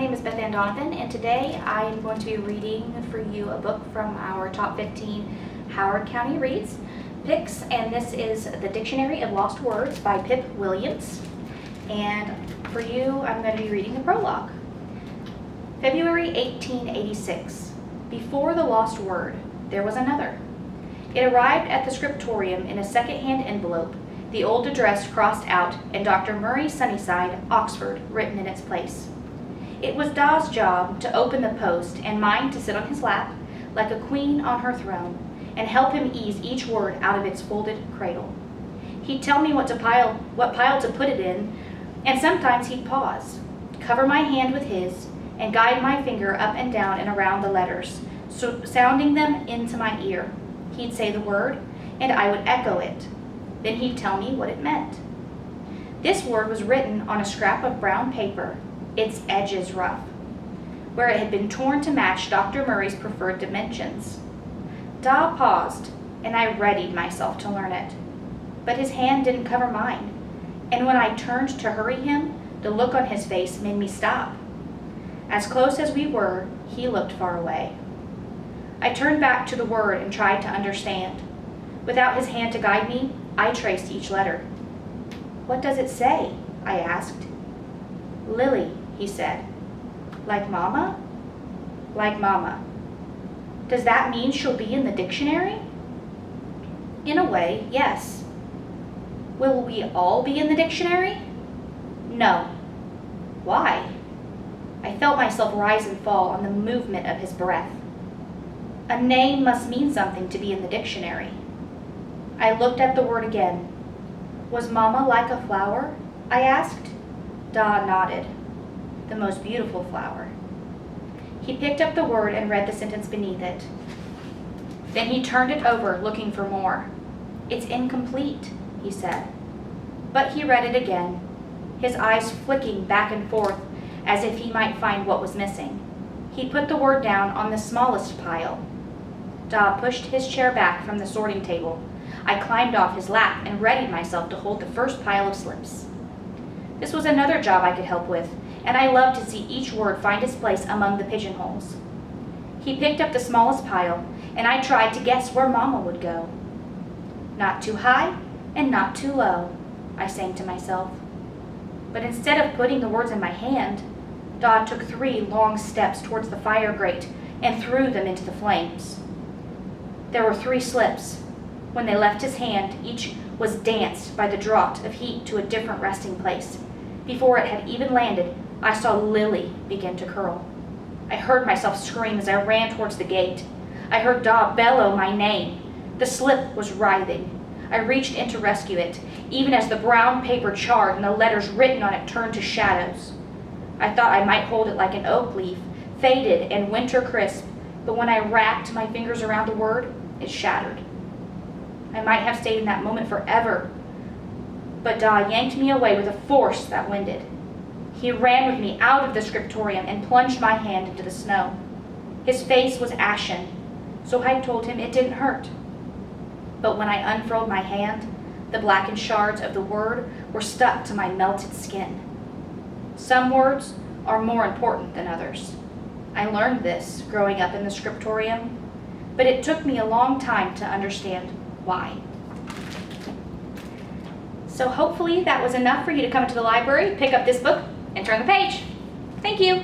name is Bethann Donovan, and today I am going to be reading for you a book from our top 15 Howard County Reads picks, and this is The Dictionary of Lost Words by Pip Williams. And for you, I'm going to be reading the prologue. February 1886. Before the lost word, there was another. It arrived at the scriptorium in a second-hand envelope, the old address crossed out, and Dr. Murray Sunnyside, Oxford, written in its place. It was Da's job to open the post and mine to sit on his lap, like a queen on her throne, and help him ease each word out of its folded cradle. He'd tell me what pile to put it in, and sometimes he'd pause, cover my hand with his, and guide my finger up and down and around the letters, sounding them into my ear. He'd say the word, and I would echo it. Then he'd tell me what it meant. This word was written on a scrap of brown paper, its edges rough, where it had been torn to match Dr. Murray's preferred dimensions. Da paused, and I readied myself to learn it. But his hand didn't cover mine, and when I turned to hurry him, the look on his face made me stop. As close as we were, he looked far away. I turned back to the word and tried to understand. Without his hand to guide me, I traced each letter. "What does it say?" I asked. "Lily," he said. "Like Mama?" "Like Mama." "Does that mean she'll be in the dictionary?" "In a way, yes." "Will we all be in the dictionary?" "No." "Why?" I felt myself rise and fall on the movement of his breath. A name must mean something to be in the dictionary. I looked at the word again. "Was Mama like a flower?" I asked. Da nodded. "The most beautiful flower." He picked up the word and read the sentence beneath it. Then he turned it over, looking for more. "It's incomplete," he said. But he read it again, his eyes flicking back and forth as if he might find what was missing. He put the word down on the smallest pile. Da pushed his chair back from the sorting table. I climbed off his lap and readied myself to hold the first pile of slips. This was another job I could help with, and I loved to see each word find its place among the pigeonholes. He picked up the smallest pile, and I tried to guess where Mama would go. "Not too high and not too low," I sang to myself. But instead of putting the words in my hand, Da took 3 long steps towards the fire grate and threw them into the flames. There were 3 slips. When they left his hand, each was danced by the draught of heat to a different resting place. Before it had even landed, I saw Lily begin to curl. I heard myself scream as I ran towards the gate. I heard Da bellow my name. The slip was writhing. I reached in to rescue it, even as the brown paper charred and the letters written on it turned to shadows. I thought I might hold it like an oak leaf, faded and winter crisp, but when I wrapped my fingers around the word, it shattered. I might have stayed in that moment forever, but Da yanked me away with a force that winded. He ran with me out of the scriptorium and plunged my hand into the snow. His face was ashen, so I told him it didn't hurt. But when I unfurled my hand, the blackened shards of the word were stuck to my melted skin. Some words are more important than others. I learned this growing up in the scriptorium, but it took me a long time to understand why. So hopefully that was enough for you to come to the library, pick up this book, and turn the page. Thank you.